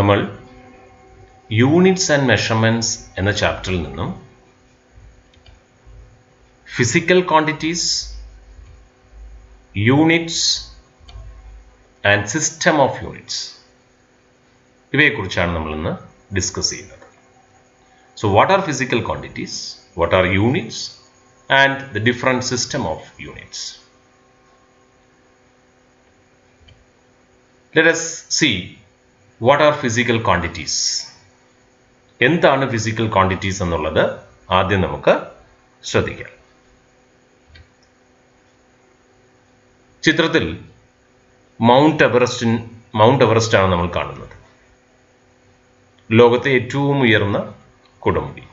നമ്മൾ units and measurements എന്ന ചാപ്റ്ററിൽ നിന്നും physical quantities, units and system of units ഇവയെക്കുറിച്ചാണ് നമ്മൾ ഇന്ന് ഡിസ്കസ് ചെയ്യുന്നത്. So what are physical quantities, what are units and the different system of units. Let us see what are physical quantities. എന്താണ് physical quantities എന്നുള്ളത് ആദ്യം നമുക്ക് ശ്രദ്ധിക്കാം. ചിത്രത്തിൽ മൗണ്ട് എവറസ്റ്റ് ആണ് നമ്മൾ കാണുന്നത്. ലോകത്തെ ഏറ്റവും ഉയർന്ന കൊടുമുടി,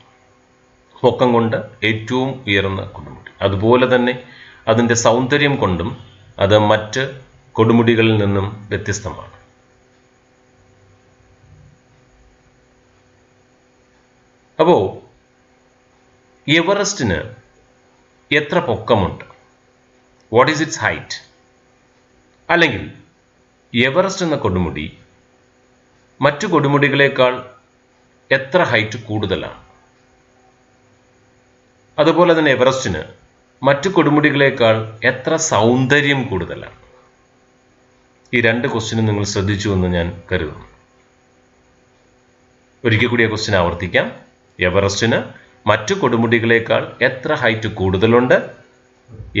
പൊക്കം കൊണ്ട് ഏറ്റവും ഉയർന്ന കൊടുമുടി. അതുപോലെ തന്നെ അതിൻ്റെ സൗന്ദര്യം കൊണ്ടും അത് മറ്റ് കൊടുമുടികളിൽ നിന്നും വ്യത്യസ്തമാണ്. അപ്പോൾ എവറസ്റ്റിന് എത്ര പൊക്കമുണ്ട്? What is its height? അല്ലെങ്കിൽ എവറസ്റ്റ് എന്ന കൊടുമുടി മറ്റു കൊടുമുടികളേക്കാൾ എത്ര ഹൈറ്റ് കൂടുതലാണ്? അതുപോലെ തന്നെ എവറസ്റ്റിന് മറ്റു കൊടുമുടികളേക്കാൾ എത്ര സൗന്ദര്യം കൂടുതലാണ്? ഈ രണ്ട് ക്വസ്റ്റ്യനും നിങ്ങൾ ശ്രദ്ധിച്ചു എന്ന് ഞാൻ കരുതുന്നു. ഒരിക്കൽ കൂടി ആ ക്വസ്റ്റ്യൻ ആവർത്തിക്കാം. എവറസ്റ്റിന് മറ്റു കൊടുമുടികളേക്കാൾ എത്ര ഹൈറ്റ് കൂടുതലുണ്ട്?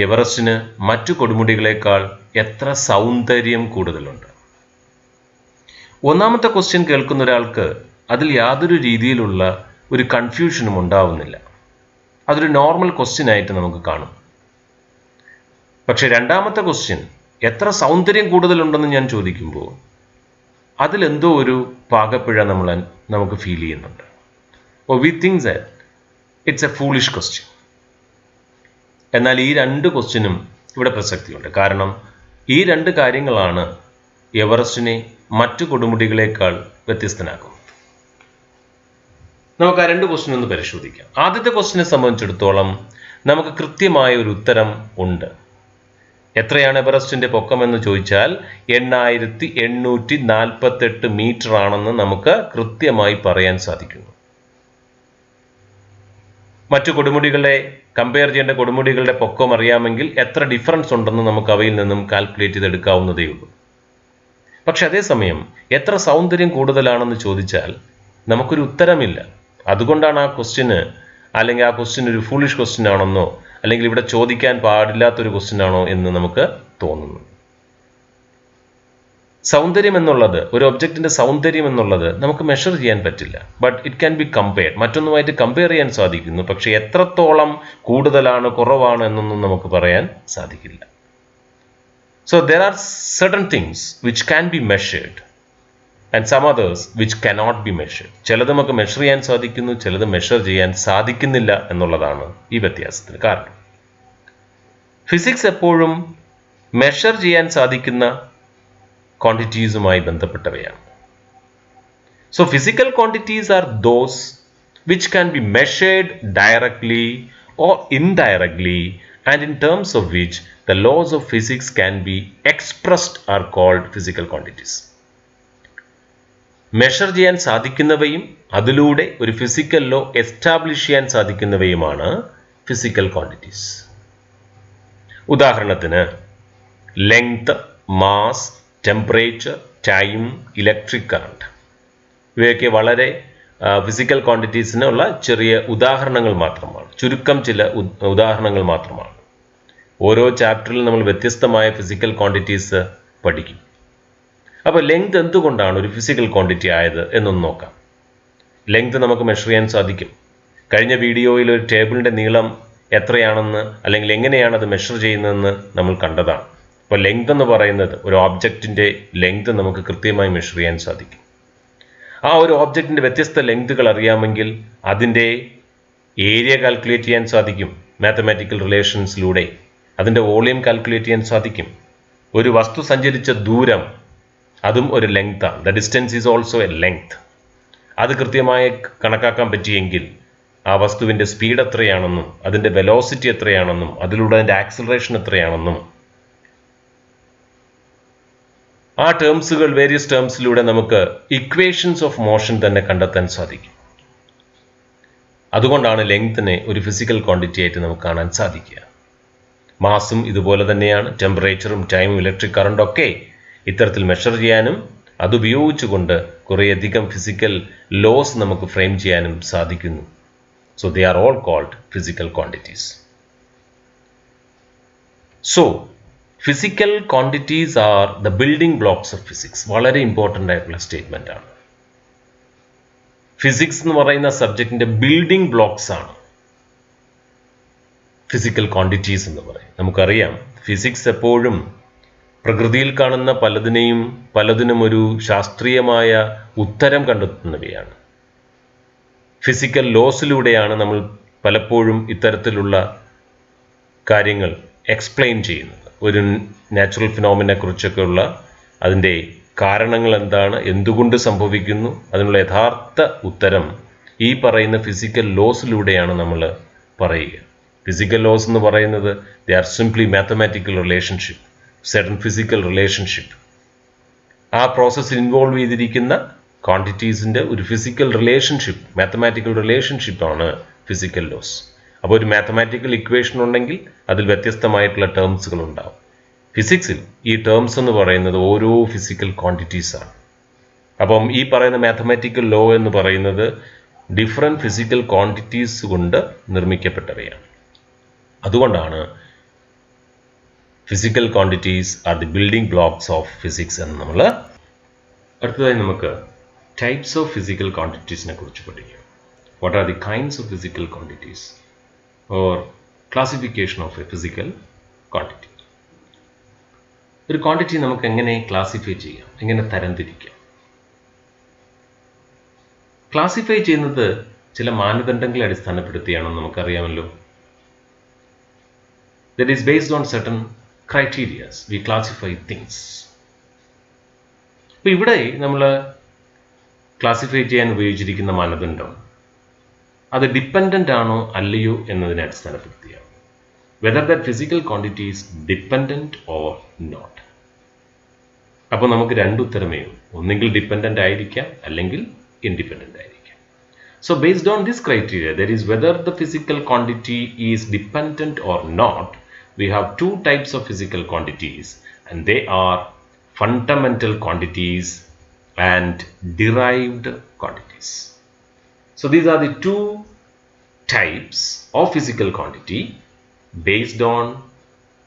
എവറസ്റ്റിന് മറ്റു കൊടുമുടികളേക്കാൾ എത്ര സൗന്ദര്യം കൂടുതലുണ്ട്? ഒന്നാമത്തെ ക്വസ്റ്റ്യൻ കേൾക്കുന്ന ഒരാൾക്ക് അതിൽ യാതൊരു രീതിയിലുള്ള ഒരു കൺഫ്യൂഷനും ഉണ്ടാവുന്നില്ല. അതൊരു നോർമൽ ക്വസ്റ്റ്യൻ ആയിട്ട് നമുക്ക് കാണും. പക്ഷെ രണ്ടാമത്തെ ക്വസ്റ്റ്യൻ എത്ര സൗന്ദര്യം കൂടുതലുണ്ടെന്ന് ഞാൻ ചോദിക്കുമ്പോൾ അതിലെന്തോ ഒരു പാകപ്പിഴ നമുക്ക് ഫീൽ ചെയ്യുന്നുണ്ട്. We think that it's A foolish question. എന്നാൽ ഈ രണ്ട് ക്വസ്റ്റ്യനും ഇവിടെ പ്രസക്തിയുണ്ട്. കാരണം ഈ രണ്ട് കാര്യങ്ങളാണ് എവറസ്റ്റിനെ മറ്റു കൊടുമുടികളേക്കാൾ വ്യത്യസ്തനാക്കുന്നത്. നമുക്ക് ആ രണ്ട് ക്വസ്റ്റ്യൻ ഒന്ന് പരിശോധിക്കാം. ആദ്യത്തെ ക്വസ്റ്റ്യനെ സംബന്ധിച്ചിടത്തോളം നമുക്ക് കൃത്യമായ ഒരു ഉത്തരം ഉണ്ട്. എത്രയാണ് എവറസ്റ്റിന്റെ പൊക്കം എന്ന് ചോദിച്ചാൽ 8848 മീറ്റർ ആണെന്ന് നമുക്ക് കൃത്യമായി പറയാൻ സാധിക്കുന്നു. മറ്റു കൊടുമുടികളെ കമ്പയർ ചെയ്യേണ്ട കൊടുമുടികളുടെ പൊക്കം അറിയാമെങ്കിൽ എത്ര ഡിഫറൻസ് ഉണ്ടെന്ന് നമുക്ക് അവയിൽ നിന്നും കാൽക്കുലേറ്റ് ചെയ്തെടുക്കാവുന്നതേ ഉള്ളൂ. പക്ഷെ അതേസമയം എത്ര സൗന്ദര്യം കൂടുതലാണെന്ന് ചോദിച്ചാൽ നമുക്കൊരു ഉത്തരമില്ല. അതുകൊണ്ടാണ് ആ ക്വസ്റ്റ്യന് അല്ലെങ്കിൽ ആ ക്വസ്റ്റ്യൻ ഒരു ഫൂളിഷ് ക്വസ്റ്റ്യൻ ആണെന്നോ അല്ലെങ്കിൽ ഇവിടെ ചോദിക്കാൻ പാടില്ലാത്തൊരു ക്വസ്റ്റ്യൻ ആണോ എന്ന് നമുക്ക് തോന്നുന്നു. സൗന്ദര്യം എന്നുള്ളത്, ഒരു ഒബ്ജക്റ്റിന്റെ സൗന്ദര്യം എന്നുള്ളത് നമുക്ക് മെഷർ ചെയ്യാൻ പറ്റില്ല. But it can be compared, മറ്റൊന്നുമായിട്ട് കമ്പയർ ചെയ്യാൻ സാധിക്കുന്നു. പക്ഷെ എത്രത്തോളം കൂടുതലാണ് കുറവാണ് എന്നൊന്നും നമുക്ക് പറയാൻ സാധിക്കില്ല. So there are certain things which can be measured and some others which cannot be measured. ചിലത് നമുക്ക് മെഷർ ചെയ്യാൻ സാധിക്കുന്നു, ചിലത് മെഷർ ചെയ്യാൻ സാധിക്കുന്നില്ല എന്നുള്ളതാണ് ഈ വ്യത്യാസത്തിന് കാരണം. ഫിസിക്സ് എപ്പോഴും മെഷർ ചെയ്യാൻ സാധിക്കുന്ന ക്വാണ്ടിറ്റീസുമായി ബന്ധപ്പെട്ടവയാണ്. So physical quantities are those which can be measured directly or indirectly and in terms of which the laws of physics can be expressed are called physical quantities. Measure ചെയ്യാൻ സാധിക്കുന്നവയും അതിലൂടെ ഒരു physical law establish ചെയ്യാൻ സാധിക്കുന്നവയുമാണ് physical quantities. ഉദാഹരണത്തിന് length, mass, temperature, time, electric current ഇവയൊക്കെ വളരെ physical ക്വാണ്ടിറ്റീസിനുള്ള ചെറിയ ഉദാഹരണങ്ങൾ മാത്രമാണ്, ചുരുക്കം ചില ഉദാഹരണങ്ങൾ മാത്രമാണ്. ഓരോ ചാപ്റ്ററിൽ നമ്മൾ വ്യത്യസ്തമായ ഫിസിക്കൽ ക്വാണ്ടിറ്റീസ് പഠിക്കും. അപ്പോൾ ലെങ്ത് എന്തുകൊണ്ടാണ് ഒരു ഫിസിക്കൽ ക്വാണ്ടിറ്റി ആയത് എന്നൊന്ന് നോക്കാം. ലെങ്ത് നമുക്ക് മെഷർ ചെയ്യാൻ സാധിക്കും. കഴിഞ്ഞ വീഡിയോയിൽ ഒരു ടേബിളിൻ്റെ നീളം എത്രയാണെന്ന് അല്ലെങ്കിൽ എങ്ങനെയാണ് അത് മെഷർ ചെയ്യുന്നതെന്ന് നമ്മൾ കണ്ടതാണ്. അപ്പോൾ ലെങ്ത് എന്ന് പറയുന്നത് ഒരു ഓബ്ജക്റ്റിൻ്റെ ലെങ്ത് നമുക്ക് കൃത്യമായി മെഷർ ചെയ്യാൻ സാധിക്കും. ആ ഒരു ഓബ്ജക്റ്റിൻ്റെ വ്യത്യസ്ത ലെങ്തുകൾ അറിയാമെങ്കിൽ അതിൻ്റെ ഏരിയ കാൽക്കുലേറ്റ് ചെയ്യാൻ സാധിക്കും. മാത്തമാറ്റിക്കൽ റിലേഷൻസിലൂടെ അതിൻ്റെ വോളിയം കാൽക്കുലേറ്റ് ചെയ്യാൻ സാധിക്കും. ഒരു വസ്തു സഞ്ചരിച്ച ദൂരം അതും ഒരു ലെങ്താണ്. The distance is also a length. അത് കൃത്യമായി കണക്കാക്കാൻ പറ്റിയെങ്കിൽ ആ വസ്തുവിൻ്റെ സ്പീഡ് എത്രയാണെന്നും അതിൻ്റെ വെലോസിറ്റി എത്രയാണെന്നും അതിലൂടെ അതിൻ്റെ ആക്സിലറേഷൻ എത്രയാണെന്നും ആ ടേംസുകൾ വേരിയസ് ടേംസിലൂടെ നമുക്ക് ഇക്വേഷൻസ് ഓഫ് മോഷൻ തന്നെ കണ്ടെത്താൻ സാധിക്കും. അതുകൊണ്ടാണ് ലെങ്തിനെ ഒരു ഫിസിക്കൽ ക്വാണ്ടിറ്റി ആയിട്ട് നമുക്ക് കാണാൻ സാധിക്കുക. മാസും ഇതുപോലെ തന്നെയാണ്. ടെമ്പറേച്ചറും ടൈമും ഇലക്ട്രിക് കറണ്ടും ഒക്കെ ഇത്തരത്തിൽ മെഷർ ചെയ്യാനും അതുപയോഗിച്ചുകൊണ്ട് കുറേയധികം ഫിസിക്കൽ ലോസ് നമുക്ക് ഫ്രെയിം ചെയ്യാനും സാധിക്കുന്നു. So they are all called physical quantities. So physical quantities are the building blocks of physics. വളരെ ഇമ്പോർട്ടൻ്റ് ആയിട്ടുള്ള സ്റ്റേറ്റ്മെൻ്റ് ആണ്. ഫിസിക്സ് എന്ന് പറയുന്ന സബ്ജക്റ്റിൻ്റെ ബിൽഡിംഗ് ബ്ലോക്സ് ആണ് ഫിസിക്കൽ ക്വാണ്ടിറ്റീസ് എന്ന് പറയും. നമുക്കറിയാം ഫിസിക്സ് എപ്പോഴും പ്രകൃതിയിൽ കാണുന്ന പലതിനും ഒരു ശാസ്ത്രീയമായ ഉത്തരം കണ്ടെത്തുന്നവയാണ്. ഫിസിക്കൽ ലോസിലൂടെയാണ് നമ്മൾ പലപ്പോഴും ഇത്തരത്തിലുള്ള കാര്യങ്ങൾ എക്സ്പ്ലെയിൻ ചെയ്യുന്നത്. ഒരു നാച്ചുറൽ ഫിനോമിനെ കുറിച്ചൊക്കെയുള്ള അതിൻ്റെ കാരണങ്ങൾ എന്താണ്, എന്തുകൊണ്ട് സംഭവിക്കുന്നു, അതിനുള്ള യഥാർത്ഥ ഉത്തരം ഈ പറയുന്ന ഫിസിക്കൽ ലോസിലൂടെയാണ് നമ്മൾ പറയുക. ഫിസിക്കൽ ലോസ് എന്ന് പറയുന്നത് they are simply mathematical relationship, certain physical relationship. ആ പ്രോസസ്സിൽ ഇൻവോൾവ് ചെയ്തിരിക്കുന്ന ക്വാണ്ടിറ്റീസിൻ്റെ ഒരു ഫിസിക്കൽ റിലേഷൻഷിപ്പ്, മാത്തമാറ്റിക്കൽ റിലേഷൻഷിപ്പാണ് ഫിസിക്കൽ ലോസ്. അപ്പോൾ ഒരു മാത്തമാറ്റിക്കൽ ഇക്വേഷൻ ഉണ്ടെങ്കിൽ അതിൽ വ്യത്യസ്തമായിട്ടുള്ള ടേംസുകൾ ഉണ്ടാവും. ഫിസിക്സിൽ ഈ ടേംസ് എന്ന് പറയുന്നത് ഓരോ ഫിസിക്കൽ ക്വാണ്ടിറ്റീസാണ്. അപ്പം ഈ പറയുന്ന മാത്തമാറ്റിക്കൽ ലോ എന്ന് പറയുന്നത് ഡിഫറെൻറ്റ് ഫിസിക്കൽ ക്വാണ്ടിറ്റീസ് കൊണ്ട് നിർമ്മിക്കപ്പെട്ടവയാണ്. അതുകൊണ്ടാണ് physical quantities are the building blocks of physics എന്ന് നമ്മൾ. അടുത്തതായി നമുക്ക് ടൈപ്സ് ഓഫ് ഫിസിക്കൽ ക്വാണ്ടിറ്റീസിനെ കുറിച്ച് പഠിക്കാം. What are the kinds of physical quantities or classification of A physical quantity. ഒരു ക്വാണ്ടിറ്റി നമുക്ക് എങ്ങനെ ക്ലാസിഫൈ ചെയ്യാം, എങ്ങനെ തരംതിരിക്കാം? ക്ലാസിഫൈ ചെയ്യുന്നത് ചില മാനദണ്ഡങ്ങളെ അടിസ്ഥാനപ്പെടുത്തിയാണെന്ന് നമുക്കറിയാമല്ലോ. That is based on certain criteria we classify things. അപ്പോൾ ഇവിടെ നമ്മൾ ക്ലാസിഫൈ ചെയ്യാൻ ഉപയോഗിച്ചിരിക്കുന്ന മാനദണ്ഡം അത് ഡിപ്പെൻഡൻ്റ് ആണോ അല്ലയോ എന്നതിനെ അടിസ്ഥാനപ്പെടുത്തിയാണ്. Whether that physical quantity is dependent or not. അപ്പോൾ നമുക്ക് രണ്ട് ഉത്തരമേ ഉള്ളൂ. ഒന്നെങ്കിൽ ഡിപ്പെൻഡൻ്റ് ആയിരിക്കാം, അല്ലെങ്കിൽ ഇൻഡിപെൻഡൻ്റ് ആയിരിക്കാം. So based on this criteria, that is whether the physical quantity is dependent or not, we have two types of physical quantities, and they are fundamental quantities and derived quantities. So these are the two types of physical quantity based on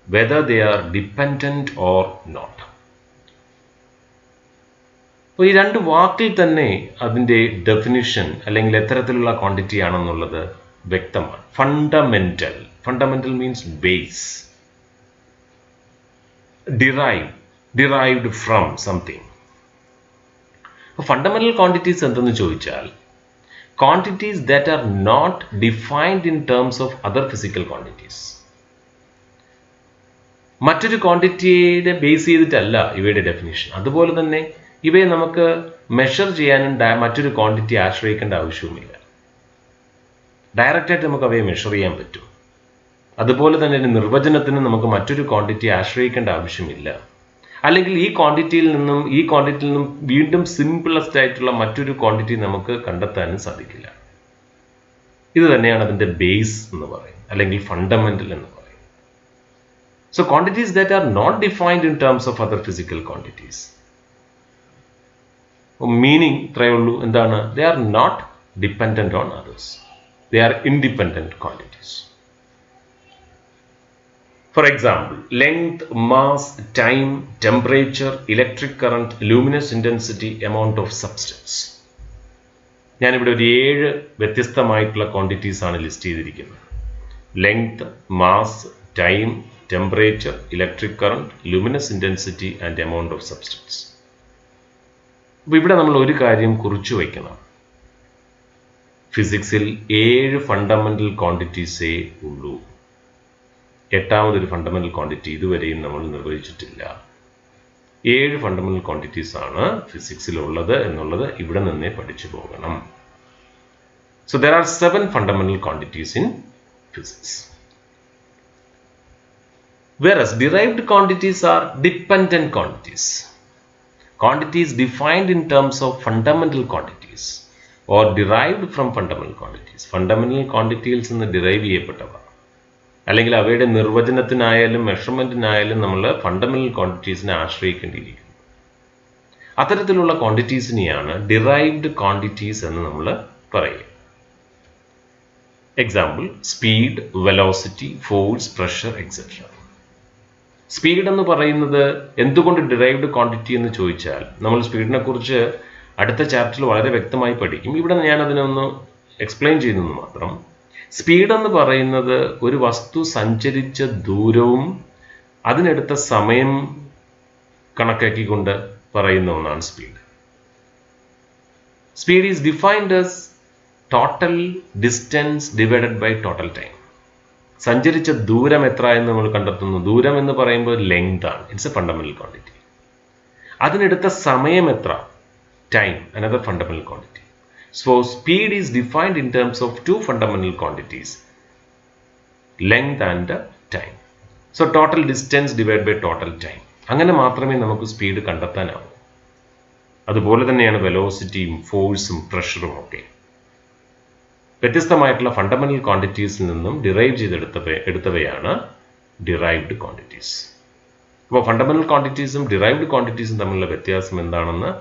whether they are dependent or not. അപ്പോൾ ഈ രണ്ട് വാക്കിൽ തന്നെ അതിൻ്റെ definition അല്ലെങ്കിൽ എത്തരത്തിലുള്ള quantity ആണെന്നുള്ളത് വ്യക്തമാണ്. Fundamental means base, derived from something. Fundamental quantities എന്തെന്ന് ചോദിച്ചാൽ quantities that are not defined in terms of other physical quantities. മറ്റൊരു ക്വാണ്ടിറ്റിയെ ബേസ് ചെയ്തിട്ടല്ല ഇവയുടെ ഡെഫിനിഷൻ. അതുപോലെ തന്നെ ഇവയെ നമുക്ക് മെഷർ ചെയ്യാനും മറ്റൊരു ക്വാണ്ടിറ്റി ആശ്രയിക്കേണ്ട ആവശ്യവുമില്ല. ഡയറക്റ്റായിട്ട് നമുക്ക് അവയെ മെഷർ ചെയ്യാൻ പറ്റും. അതുപോലെ തന്നെ നിർവചനത്തിന് നമുക്ക് മറ്റൊരു ക്വാണ്ടിറ്റി ആശ്രയിക്കേണ്ട ആവശ്യമില്ല. അല്ലെങ്കിൽ ഈ ക്വാണ്ടിറ്റിയിൽ നിന്നും വീണ്ടും സിംപിളസ്റ്റ് ആയിട്ടുള്ള മറ്റൊരു ക്വാണ്ടിറ്റി നമുക്ക് കണ്ടെത്താനും സാധിക്കില്ല. ഇത് തന്നെയാണ് അതിൻ്റെ ബേസ് എന്ന് പറയുന്നത്, അല്ലെങ്കിൽ ഫണ്ടമെന്റൽ എന്ന് പറയുന്നത്. So quantities that are not defined in terms of other physical quantities, meaning ഇത്രയേ ഉള്ളൂ. എന്താണ്? They are not dependent on others, they are independent quantities. For example, length, mass, time, temperature, electric current, luminous intensity, amount of substance. ഞാനിവിടെ ഒരു 7 വ്യത്യസ്തമായിട്ടുള്ള quantities ആണ് list ചെയ്തിരിക്കുന്നത്. Length, mass, time, temperature, electric current, luminous intensity and amount of substance. അപ്പോൾ ഇവിടെ നമ്മൾ ഒരു കാര്യം കുറിച്ചു വയ്ക്കണം. ഫിസിക്സിൽ 7 ഫണ്ടമെന്റൽ ക്വാണ്ടിറ്റീസേ ഉള്ളൂ. 8ാമതൊരു ഫണ്ടമെന്റൽ ക്വാണ്ടിറ്റി ഇതുവരെയും നമ്മൾ നിർവചിച്ചിട്ടില്ല. 7 ഫണ്ടമെന്റൽ ക്വാണ്ടിറ്റീസ് ആണ് ഫിസിക്സിലുള്ളത് എന്നുള്ളത് ഇവിടെ നിന്നേ പഠിച്ചു പോകണം. So there are 7 fundamental quantities in physics. Whereas derived quantities are dependent quantities. quantities defined in terms of fundamental quantities or derived from fundamental quantities. Fundamental quantities നിന്ന് derive ചെയ്യപ്പെട്ടവ അല്ലെങ്കിൽ അവയുടെ നിർവചനത്തിനായാലും മെഷർമെൻറ്റിനായാലും നമ്മൾ ഫണ്ടമെന്റൽ ക്വാണ്ടിറ്റീസിനെ ആശ്രയിക്കേണ്ടിയിരിക്കുന്നു. അത്തരത്തിലുള്ള ക്വാണ്ടിറ്റീസിനെയാണ് ഡിറൈവ്ഡ് ക്വാണ്ടിറ്റീസ് എന്ന് നമ്മൾ പറയുക. Example: speed, velocity, force, pressure, etcetera. Speed എന്ന് പറയുന്നത് എന്തുകൊണ്ട് ഡിറൈവ്ഡ് ക്വാണ്ടിറ്റി എന്ന് ചോദിച്ചാൽ നമ്മൾ സ്പീഡിനെ കുറിച്ച് അടുത്ത ചാപ്റ്ററിൽ വളരെ വ്യക്തമായി പഠിക്കും. ഇവിടെ ഞാൻ അതിനൊന്ന് എക്സ്പ്ലെയിൻ ചെയ്യുന്നത് മാത്രം. സ്പീഡ് എന്ന് പറയുന്നത് ഒരു വസ്തു സഞ്ചരിച്ച ദൂരവും അതിനെടുത്ത സമയം കണക്കാക്കിക്കൊണ്ട് പറയുന്ന ഒന്നാണ് speed. Speed is defined as total distance divided by total time. സഞ്ചരിച്ച ദൂരം എത്ര എന്ന് നമ്മൾ കണ്ടെത്തുന്നു. ദൂരം എന്ന് പറയുമ്പോൾ ലെങ്ത് ആണ്. It's a fundamental quantity. അതിനെടുത്ത സമയം എത്ര? Time, another fundamental quantity. So speed is defined in terms of two fundamental quantities, length and time. So total distance divided by total time. അങ്ങനെ മാത്രമേ നമുക്ക് സ്പീഡ് കണ്ടെത്താനാവൂ. അതുപോലെ തന്നെയാണ് വെലോസിറ്റിയും ഫോഴ്സും പ്രഷറും ഒക്കെ. വ്യത്യസ്തമായിട്ടുള്ള ഫണ്ടമെന്റൽ ക്വാണ്ടിറ്റീസിൽ നിന്നും ഡിറൈവ് ചെയ്തെടുത്തവയാണ് ഡിറൈവ്ഡ് ക്വാണ്ടിറ്റീസ്. അപ്പോൾ ഫണ്ടമെന്റൽ ക്വാണ്ടിറ്റീസും ഡിറൈവ്ഡ് ക്വാണ്ടിറ്റീസും തമ്മിലുള്ള വ്യത്യാസം എന്താണെന്ന്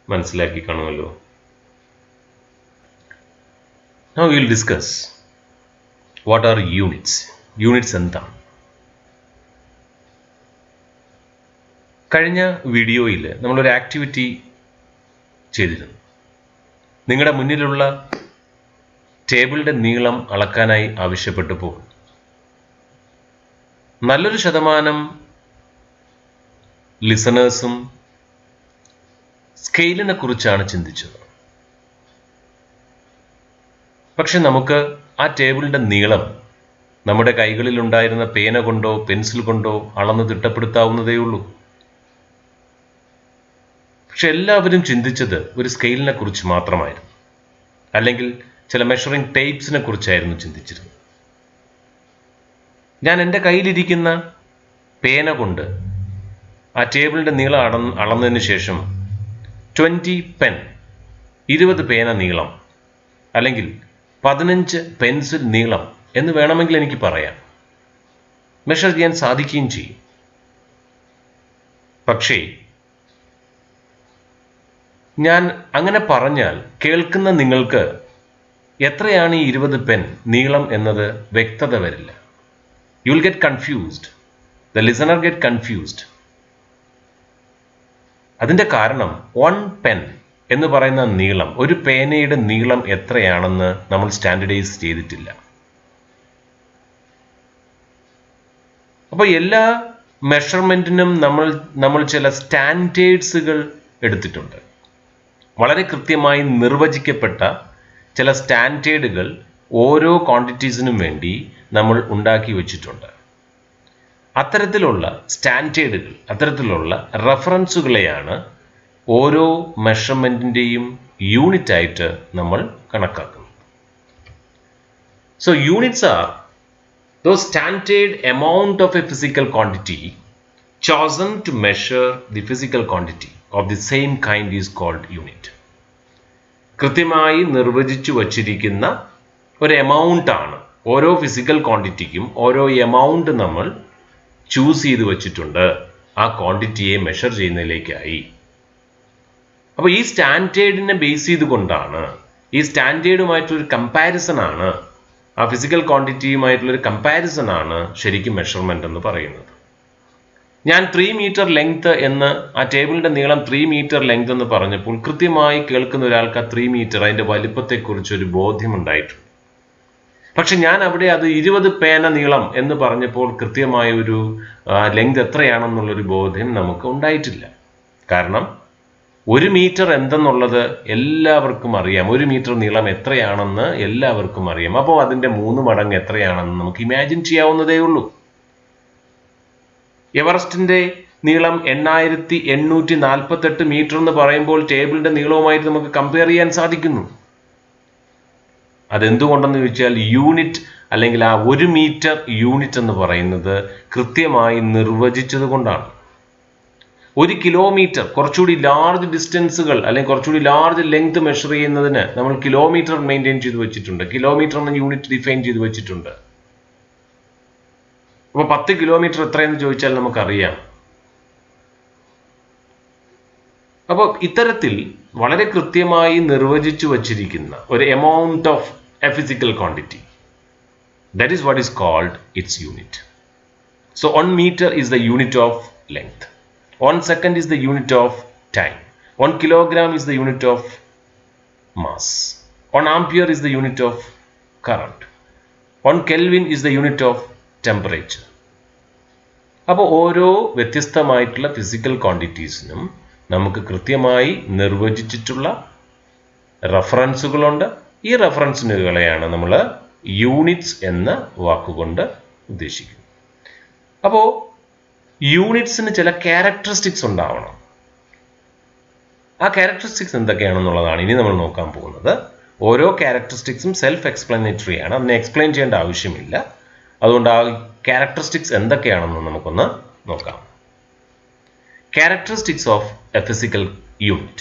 മനസ്സിലാക്കി കാണുമല്ലോ. Now we will discuss what are units. Units എന്താണ്? കഴിഞ്ഞ വീഡിയോയിൽ നമ്മളൊരു ആക്ടിവിറ്റി ചെയ്തിരുന്നു. നിങ്ങളുടെ മുന്നിലുള്ള ടേബിളിൻ്റെ നീളം അളക്കാനായി ആവശ്യപ്പെട്ടപ്പോൾ നല്ലൊരു ശതമാനം ലിസണേഴ്സും സ്കെയിലിനെ കുറിച്ചാണ് ചിന്തിച്ചത്. പക്ഷെ നമുക്ക് ആ ടേബിളിൻ്റെ നീളം നമ്മുടെ കൈകളിൽ ഉണ്ടായിരുന്ന പേന കൊണ്ടോ പെൻസിൽ കൊണ്ടോ അളന്ന് തിട്ടപ്പെടുത്താവുന്നതേ ഉള്ളൂ. പക്ഷെ എല്ലാവരും ചിന്തിച്ചത് ഒരു സ്കെയിലിനെ കുറിച്ച് മാത്രമായിരുന്നു, അല്ലെങ്കിൽ ചില മെഷറിംഗ് ടേപ്സിനെ കുറിച്ചായിരുന്നു ചിന്തിച്ചിരുന്നത്. ഞാൻ എൻ്റെ കയ്യിലിരിക്കുന്ന പേന കൊണ്ട് ആ ടേബിളിൻ്റെ നീളം അളന്നതിന് ശേഷം 20 പെൻ, 20 പേന നീളം, അല്ലെങ്കിൽ 15 പെൻസിൽ നീളം എന്ന് വേണമെങ്കിൽ എനിക്ക് പറയാം. മെഷർ ചെയ്യാൻ സാധിക്കുകയും ചെയ്യും. പക്ഷേ ഞാൻ അങ്ങനെ പറഞ്ഞാൽ കേൾക്കുന്ന നിങ്ങൾക്ക് എത്രയാണ് ഈ 20 പെൻ നീളം എന്നത് വ്യക്തത വരില്ല. You will get confused. The listener get confused. അതിൻ്റെ കാരണം 1 പെൻ എന്ന് പറയുന്ന നീളം, ഒരു പേനയുടെ നീളം എത്രയാണെന്ന് നമ്മൾ സ്റ്റാൻഡർഡൈസ് ചെയ്തിട്ടില്ല. അപ്പോൾ എല്ലാ മെഷർമെൻറ്റിനും നമ്മൾ ചില സ്റ്റാൻഡേർഡ്സുകൾ എടുത്തിട്ടുണ്ട്. വളരെ കൃത്യമായി നിർവചിക്കപ്പെട്ട ചില സ്റ്റാൻഡേർഡുകൾ ഓരോ ക്വാണ്ടിറ്റീസിനും വേണ്ടി നമ്മൾ ഉണ്ടാക്കി വച്ചിട്ടുണ്ട്. അത്തരത്തിലുള്ള സ്റ്റാൻഡേർഡുകൾ, അത്തരത്തിലുള്ള റെഫറൻസുകളെയാണ് ഓരോ മെഷർമെൻറ്റിൻ്റെയും യൂണിറ്റായിട്ട് നമ്മൾ കണക്കാക്കുന്നത്. So units are those standard amount of a physical quantity chosen to measure the physical quantity of the same kind is called unit. കൃത്യമായി നിർവചിച്ചു വച്ചിരിക്കുന്ന ഒരു എമൗണ്ട് ആണ്. ഓരോ ഫിസിക്കൽ ക്വാണ്ടിറ്റിക്കും ഓരോ എമൗണ്ട് നമ്മൾ ചൂസ് ചെയ്ത് വച്ചിട്ടുണ്ട് ആ ക്വാണ്ടിറ്റിയെ മെഷർ ചെയ്യുന്നതിലേക്കായി. അപ്പോൾ ഈ സ്റ്റാൻഡേർഡിനെ ബേസ് ചെയ്തുകൊണ്ടാണ്, ഈ സ്റ്റാൻഡേർഡുമായിട്ടൊരു കമ്പാരിസൺ ആണ്, ആ ഫിസിക്കൽ ക്വാണ്ടിറ്റിയുമായിട്ടുള്ളൊരു കമ്പാരിസൺ ആണ് ശരിക്കും മെഷർമെൻ്റ് എന്ന് പറയുന്നത്. ഞാൻ 3 മീറ്റർ ലെങ്ത് എന്ന്, ആ ടേബിളിൻ്റെ നീളം 3 മീറ്റർ ലെങ്ത് എന്ന് പറഞ്ഞപ്പോൾ കൃത്യമായി കേൾക്കുന്ന ഒരാൾക്ക് ആ 3 മീറ്റർ അതിൻ്റെ വലിപ്പത്തെക്കുറിച്ചൊരു ബോധ്യമുണ്ടായിട്ടുണ്ട്. പക്ഷെ ഞാൻ അവിടെ അത് 20 പേന നീളം എന്ന് പറഞ്ഞപ്പോൾ കൃത്യമായ ഒരു ലെങ്ത് എത്രയാണെന്നുള്ളൊരു ബോധ്യം നമുക്ക് ഉണ്ടായിട്ടില്ല. കാരണം 1 മീറ്റർ എന്തെന്നുള്ളത് എല്ലാവർക്കും അറിയാം. 1 മീറ്റർ നീളം എത്രയാണെന്ന് എല്ലാവർക്കും അറിയാം. അപ്പോൾ അതിൻ്റെ 3 മടങ്ങ് എത്രയാണെന്ന് നമുക്ക് ഇമാജിൻ ചെയ്യാവുന്നതേ ഉള്ളൂ. എവറസ്റ്റിൻ്റെ നീളം 8848 മീറ്റർ എന്ന് പറയുമ്പോൾ ടേബിളിൻ്റെ നീളവുമായിട്ട് നമുക്ക് കമ്പയർ ചെയ്യാൻ സാധിക്കുന്നു. അതെന്തുകൊണ്ടെന്ന് ചോദിച്ചാൽ യൂണിറ്റ്, അല്ലെങ്കിൽ ആ 1 മീറ്റർ യൂണിറ്റ് എന്ന് പറയുന്നത് കൃത്യമായി നിർവചിച്ചത് കൊണ്ടാണ്. 1 കിലോമീറ്റർ കുറച്ചുകൂടി ലാർജ് ഡിസ്റ്റൻസുകൾ അല്ലെങ്കിൽ കുറച്ചുകൂടി ലാർജ് ലെങ്ത് മെഷർ ചെയ്യുന്നതിന് നമ്മൾ കിലോമീറ്റർ മെയിൻറ്റെയിൻ ചെയ്ത് വെച്ചിട്ടുണ്ട്. കിലോമീറ്റർ എന്ന യൂണിറ്റ് ഡിഫൈൻ ചെയ്ത് വെച്ചിട്ടുണ്ട്. അപ്പോൾ 10 കിലോമീറ്റർ എത്രയെന്ന് ചോദിച്ചാൽ നമുക്കറിയാം. അപ്പോൾ ഇത്തരത്തിൽ വളരെ കൃത്യമായി നിർവചിച്ചു വച്ചിരിക്കുന്ന ഒരു amount of A physical quantity, that is what is called its unit. So 1 meter is the unit of length. 1 second is the unit of time. 1 kilogram is the unit of mass. 1 ampere is the unit of current. 1 Kelvin is the unit of temperature. അപ്പോൾ ഓരോ വ്യത്യസ്തമായിട്ടുള്ള physical ക്വാണ്ടിറ്റീസിനും നമുക്ക് കൃത്യമായി നിർവചിച്ചിട്ടുള്ള റഫറൻസുകളുണ്ട്. ഈ റഫറൻസുകളെയാണ് നമ്മൾ units എന്ന വാക്കുകൊണ്ട് ഉദ്ദേശിക്കുന്നത്. അപ്പോൾ യൂണിറ്റ്സിന് ചില ക്യാരക്ടറിസ്റ്റിക്സ് ഉണ്ടാവണം. ആ ക്യാരക്ടറിസ്റ്റിക്സ് എന്തൊക്കെയാണെന്നുള്ളതാണ് ഇനി നമ്മൾ നോക്കാൻ പോകുന്നത്. ഓരോ ക്യാരക്ടറിസ്റ്റിക്സും സെൽഫ് എക്സ്പ്ലനേറ്ററി ആണ്, അതിനെ എക്സ്പ്ലെയിൻ ചെയ്യേണ്ട ആവശ്യമില്ല. അതുകൊണ്ട് ആ ക്യാരക്ടറിസ്റ്റിക്സ് എന്തൊക്കെയാണെന്ന് നമുക്കൊന്ന് നോക്കാം. Characteristics of a physical unit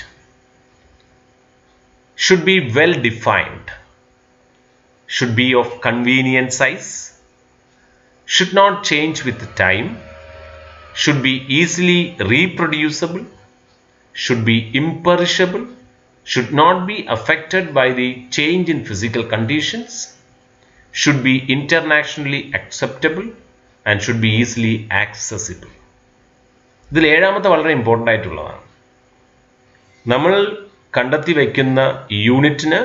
should be well defined, should be of convenient size, should not change with time, should be easily reproducible, should be imperishable, should not be affected by the change in physical conditions, should be internationally acceptable, and should be easily accessible. ഇതിൽ ഏഴാമത്തെ വളരെ important ആയിട്ടുള്ളതാണ്. നമ്മൾ കണ്ടെത്തി വയ്ക്കുന്ന യൂണിറ്റിന്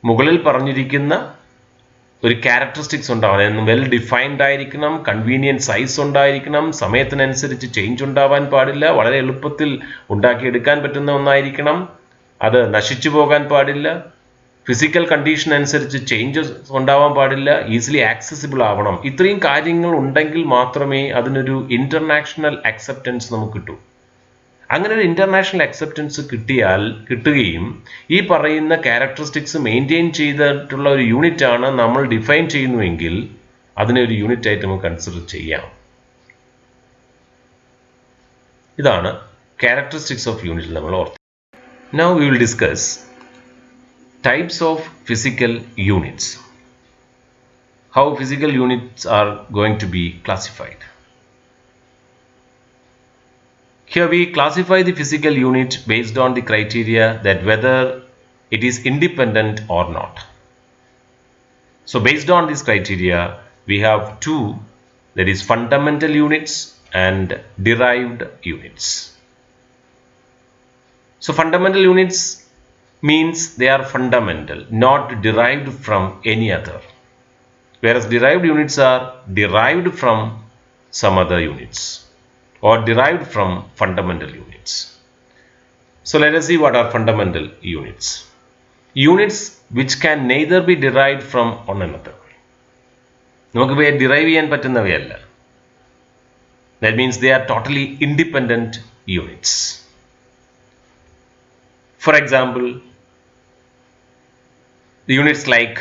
മുകളിൽ പറഞ്ഞിരിക്കുന്ന ഒരു ക്യാരക്ടറിസ്റ്റിക്സ് ഉണ്ടാവണം. വെൽ ഡിഫൈൻഡ് ആയിരിക്കണം, കൺവീനിയൻറ്റ് സൈസ് ഉണ്ടായിരിക്കണം, സമയത്തിനനുസരിച്ച് ചേഞ്ച് ഉണ്ടാവാൻ പാടില്ല, വളരെ എളുപ്പത്തിൽ ഉണ്ടാക്കിയെടുക്കാൻ പറ്റുന്ന ഒന്നായിരിക്കണം, അത് നശിച്ചു പോകാൻ പാടില്ല, ഫിസിക്കൽ കണ്ടീഷൻ അനുസരിച്ച് ചേഞ്ചസ് ഉണ്ടാവാൻ പാടില്ല, ഈസിലി ആക്സസിബിൾ ആവണം. ഇത്രയും കാര്യങ്ങൾ ഉണ്ടെങ്കിൽ മാത്രമേ അതിനൊരു ഇൻ്റർനാഷണൽ അക്സെപ്റ്റൻസ് നമുക്ക് കിട്ടൂ. അങ്ങനെ ഒരു ഇൻ്റർനാഷണൽ അക്സെപ്റ്റൻസ് കിട്ടുകയും ഈ പറയുന്ന ക്യാരക്ടറിസ്റ്റിക്സ് മെയിൻറ്റെയിൻ ചെയ്തിട്ടുള്ള ഒരു യൂണിറ്റ് ആണ് നമ്മൾ ഡിഫൈൻ ചെയ്യുന്നുവെങ്കിൽ അതിനെ ഒരു യൂണിറ്റ് ആയിട്ട് നമുക്ക് കൺസിഡർ ചെയ്യാം. ഇതാണ് ക്യാരക്ടറിസ്റ്റിക്സ് ഓഫ് യൂണിറ്റ് നമ്മൾ ഓർത്ത്. Now we will discuss types of physical units. How physical units are going to be classified. Here we classify the physical unit based on the criteria that whether it is independent or not. So based on this criteria, we have two, that is fundamental units and derived units. So fundamental units means they are fundamental, not derived from any other, whereas derived units are derived from some other units or derived from fundamental units. So let us see what are fundamental units. Units which can neither be derived from one another. നമുക്ക് ഇവയെ derive ചെയ്യാൻ പറ്റുന്നവയല്ല. That means they are totally independent units. For example, the units like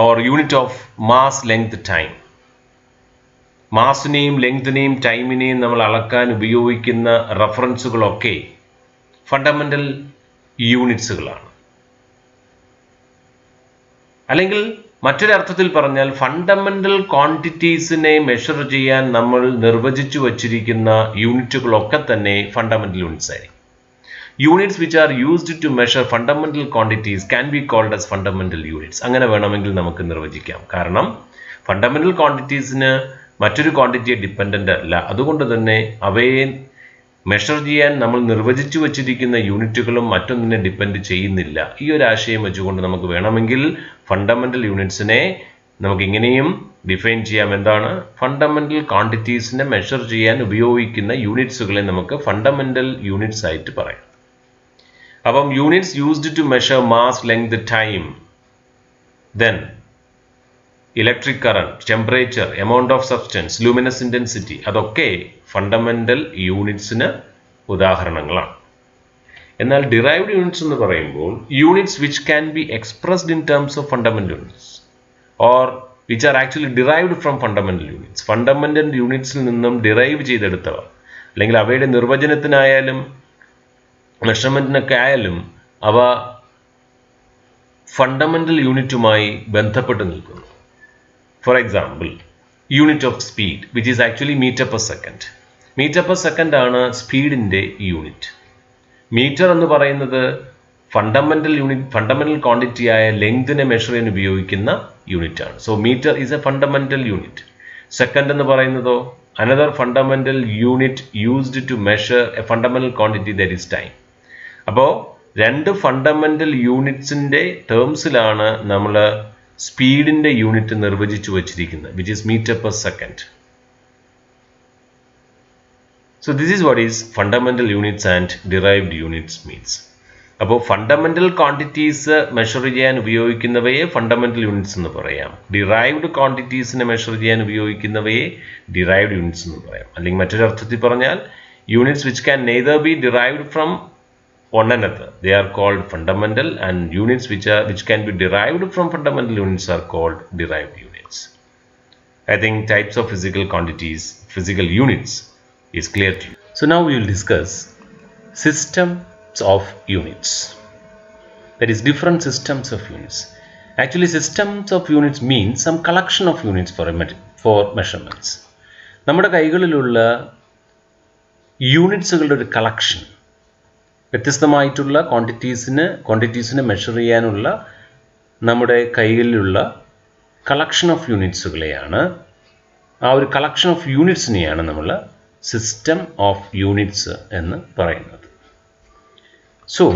or unit of mass, length, time. മാസിനെയും ലെങ്തിനെയും ടൈമിനെയും നമ്മൾ അളക്കാൻ ഉപയോഗിക്കുന്ന റഫറൻസുകളൊക്കെ fundamental യൂണിറ്റ്സുകളാണ്. അല്ലെങ്കിൽ മറ്റൊരർത്ഥത്തിൽ പറഞ്ഞാൽ fundamental ക്വാണ്ടിറ്റീസിനെ measure ചെയ്യാൻ നമ്മൾ നിർവചിച്ചു വച്ചിരിക്കുന്ന യൂണിറ്റുകളൊക്കെ തന്നെ ഫണ്ടമെൻ്റൽ യൂണിറ്റ്സ് ആയിരിക്കും. Units which are used to measure fundamental quantities can be called as fundamental units. അങ്ങനെ വേണമെങ്കിൽ നമുക്ക് നിർവചിക്കാം. കാരണം ഫണ്ടമെൻ്റൽ ക്വാണ്ടിറ്റീസിന് മറ്റൊരു ക്വാണ്ടിറ്റിയെ ഡിപ്പെൻഡൻ്റ് അല്ല. അതുകൊണ്ട് തന്നെ അവയെ മെഷർ ചെയ്യാൻ നമ്മൾ നിർവചിച്ചു വച്ചിരിക്കുന്ന യൂണിറ്റുകളും മറ്റൊന്നിനെ ഡിപ്പെൻഡ് ചെയ്യുന്നില്ല. ഈ ഒരു ആശയം വെച്ചുകൊണ്ട് നമുക്ക് വേണമെങ്കിൽ ഫണ്ടമെൻ്റൽ യൂണിറ്റ്സിനെ നമുക്ക് ഇങ്ങനെയും ഡിഫൈൻ ചെയ്യാം. എന്താണ്? ഫണ്ടമെൻ്റൽ ക്വാണ്ടിറ്റീസിനെ മെഷർ ചെയ്യാൻ ഉപയോഗിക്കുന്ന യൂണിറ്റ്സുകളെ നമുക്ക് ഫണ്ടമെൻ്റൽ യൂണിറ്റ്സ് ആയിട്ട് പറയാം. അപ്പം units used to measure mass, length, time, then electric current, temperature, amount of substance, luminous intensity, അതൊക്കെ ഫണ്ടമെൻ്റൽ യൂണിറ്റ്സിന് ഉദാഹരണങ്ങളാണ്. എന്നാൽ ഡിറൈവ്ഡ് യൂണിറ്റ്സ് എന്ന് പറയുമ്പോൾ units which can be expressed in terms of fundamental units or which are actually derived from fundamental units. Fundamental യൂണിറ്റ്സിൽ നിന്നും derive ചെയ്തെടുത്തവ, അല്ലെങ്കിൽ അവയുടെ നിർവചനത്തിനായാലും മെഷർമെൻറ്റിനൊക്കെ ആയാലും അവ ഫണ്ടമെൻ്റൽ യൂണിറ്റുമായി ബന്ധപ്പെട്ട് നിൽക്കുന്നു. For example, unit of speed which is actually metre per second. Metre per second ആണ് സ്പീഡിൻ്റെ യൂണിറ്റ്. മീറ്റർ എന്ന് പറയുന്നത് ഫണ്ടമെൻ്റൽ ക്വാണ്ടിറ്റി ആയ ലെങ്തിനെ മെഷർ ചെയ്യാൻ ഉപയോഗിക്കുന്ന യൂണിറ്റ് ആണ്. So metre is a fundamental unit. Second എന്ന് പറയുന്നതോ another fundamental unit used to measure a fundamental quantity, that is time. അപ്പോൾ രണ്ട് ഫണ്ടമെൻ്റൽ യൂണിറ്റ്സിൻ്റെ ടേംസിലാണ് നമ്മൾ സ്പീഡിൻ്റെ യൂണിറ്റ് നിർവചിച്ചു വച്ചിരിക്കുന്നത്, which is metre per second. So this is what is fundamental units and derived units means. അപ്പോൾ fundamental quantities measure ചെയ്യാൻ ഉപയോഗിക്കുന്നവയെ fundamental units എന്ന് പറയാം. ഡിറൈവ്ഡ് ക്വാണ്ടിറ്റീസിനെ മെഷർ ചെയ്യാൻ ഉപയോഗിക്കുന്നവയെ ഡിറൈവ്ഡ് യൂണിറ്റ്സ് എന്ന് പറയാം. അല്ലെങ്കിൽ മറ്റൊരർത്ഥത്തിൽ പറഞ്ഞാൽ units which can neither B derived from one another, they are called fundamental, and units which can be derived from fundamental units are called derived units. I think types of physical quantities, physical units is clear to you. So now we will discuss systems of units. That is different systems of units. Actually systems of units means some collection of units for measurements. നമ്മുടെ കൈകളിലുള്ള യൂണിറ്റ്സുകളുടെ ഒരു collection, വ്യത്യസ്തമായിട്ടുള്ള ക്വാണ്ടിറ്റീസിനെ measure ചെയ്യാനുള്ള നമ്മുടെ കൈകളിലുള്ള collection of യൂണിറ്റ്സുകളെയാണ്, ആ ഒരു collection of യൂണിറ്റ്സിനെയാണ് നമ്മൾ system of units എന്ന് പറയുന്നത്. So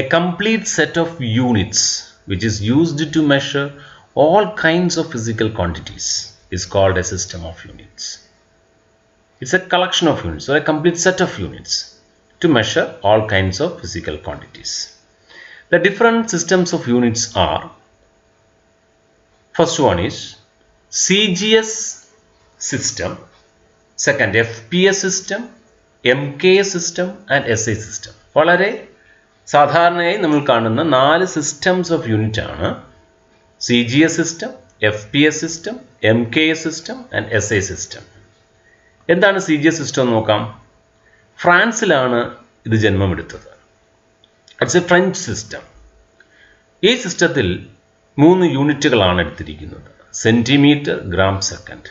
a complete set of units which is used to measure all kinds of physical quantities is called a system of units. It's a collection of units or a complete set of units to measure all kinds of physical quantities. The different systems of units are, first one is CGS system, second FPS system, MKS system and SI system. വളരെ സാധാരണയായി നമ്മൾ കാണുന്ന 4 systems of unit ആണ് CGS system, FPS system, MKS system and SI system. എന്താണ് CGS system എന്ന് നോക്കാം. ഫ്രാൻസിലാണ് ഇത് ജന്മമെടുത്തത്. It's a French system. ഈ സിസ്റ്റത്തിൽ 3 യൂണിറ്റുകളാണ് എടുത്തിരിക്കുന്നത്: centimetre, gram, second.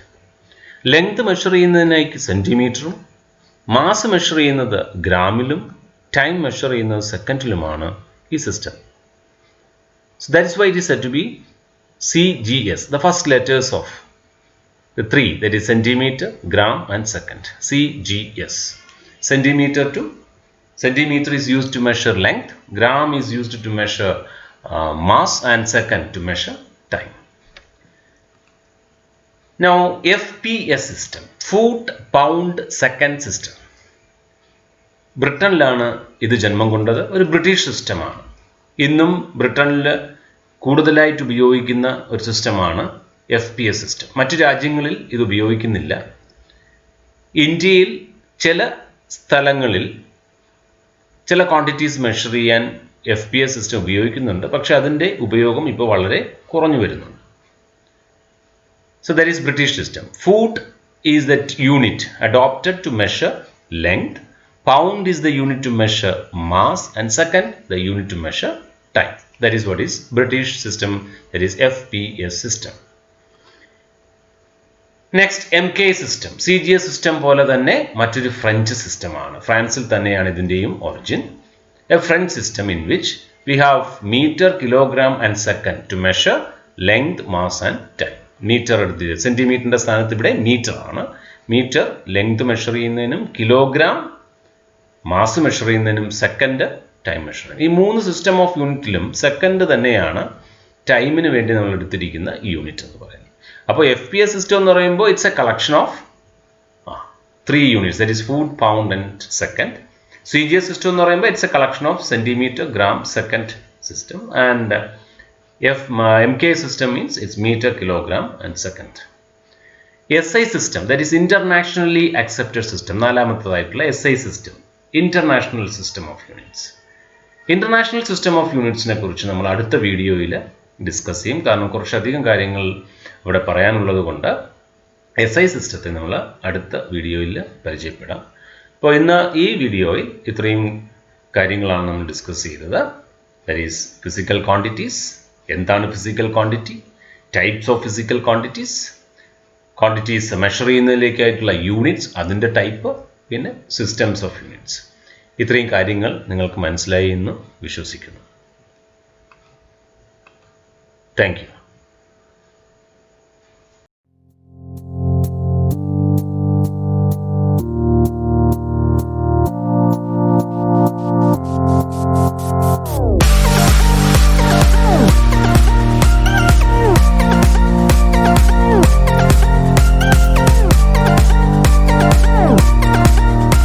Length measure ചെയ്യുന്നതിനായി സെൻറ്റിമീറ്ററും, മാസ് മെഷർ ചെയ്യുന്നത് ഗ്രാമിലും, ടൈം മെഷർ ചെയ്യുന്നത് സെക്കൻഡിലുമാണ് ഈ system. So that is why it is said to be CGS, the first letters of the 3, that is centimeter, gram and second. CGS. Centimeter is used to measure length, gram is used to measure mass and second to measure time. Now FPS system, foot pound second system. ബ്രിട്ടനിലാണ് ഇത് ജന്മം കൊണ്ടത്. ഒരു British സിസ്റ്റമാണ്. ഇന്നും ബ്രിട്ടനിൽ കൂടുതലായിട്ട് ഉപയോഗിക്കുന്ന ഒരു സിസ്റ്റമാണ് FPS സിസ്റ്റം. മറ്റു രാജ്യങ്ങളിൽ ഇത് ഉപയോഗിക്കുന്നില്ല. ഇന്ത്യയിൽ ചില സ്ഥലങ്ങളിൽ ചില ക്വാണ്ടിറ്റീസ് മെഷർ ചെയ്യാൻ FPS സിസ്റ്റം ഉപയോഗിക്കുന്നുണ്ട്. പക്ഷെ അതിൻ്റെ ഉപയോഗം ഇപ്പോൾ വളരെ കുറഞ്ഞു വരുന്നുണ്ട്. So that is British system. Foot is that unit adopted to measure length. Pound is the unit to measure mass and second the unit to measure time. That is what is British system, that is FPS system. Next MK system. CGS system പോലെ തന്നെ മറ്റൊരു French സിസ്റ്റമാണ്. ഫ്രാൻസിൽ തന്നെയാണ് ഇതിൻ്റെയും origin. A French system in which we have meter, kilogram and second to measure length, mass and time. Metre എടുത്ത് സെൻറ്റിമീറ്ററിൻ്റെ സ്ഥാനത്ത് ഇവിടെ മീറ്റർ ആണ്. മീറ്റർ ലെങ്ത് മെഷർ ചെയ്യുന്നതിനും, കിലോഗ്രാം മാസ് മെഷർ ചെയ്യുന്നതിനും, സെക്കൻഡ് ടൈം മെഷർ. ഈ 3 സിസ്റ്റം ഓഫ് യൂണിറ്റിലും സെക്കൻഡ് തന്നെയാണ് ടൈമിന് വേണ്ടി നമ്മൾ എടുത്തിരിക്കുന്ന യൂണിറ്റ് എന്ന് പറയുന്നത്. അപ്പോൾ FPS സിസ്റ്റം എന്ന് പറയുമ്പോൾ it's a collection of 3 units, that is foot, pound and second. CGS system എന്ന് പറയുമ്പോൾ it's a collection of centimetre, gram, second system. And MK system means it's meter, kilogram and second. SI system, that is internationally accepted system. നാലാമത്തേതായിട്ടുള്ള SI system, international system of units. International system of unitsനെ കുറിച്ച് നമ്മൾ അടുത്ത വീഡിയോയിൽ discuss ചെയ്യും. കാരണം കുറച്ചധികം കാര്യങ്ങൾ ഇവിടെ പറയാനുള്ളത് കൊണ്ട് SI സിസ്റ്റത്തെ നമ്മൾ അടുത്ത വീഡിയോയിൽ പരിചയപ്പെടാം. അപ്പോൾ ഇന്ന് ഈ വീഡിയോയിൽ ഇത്രയും കാര്യങ്ങളാണ് നമ്മൾ ഡിസ്കസ് ചെയ്തത്. ദാറ്റ് ഈസ് ഫിസിക്കൽ ക്വാണ്ടിറ്റീസ്, എന്താണ് physical quantity, types of physical quantities, quantities measure ചെയ്യുന്നതിലേക്കായിട്ടുള്ള യൂണിറ്റ്സ്, അതിൻ്റെ ടൈപ്പ്, പിന്നെ സിസ്റ്റംസ് ഓഫ് യൂണിറ്റ്സ്. ഇത്രയും കാര്യങ്ങൾ നിങ്ങൾക്ക് മനസ്സിലായി എന്ന് വിശ്വസിക്കുന്നു. Thank U.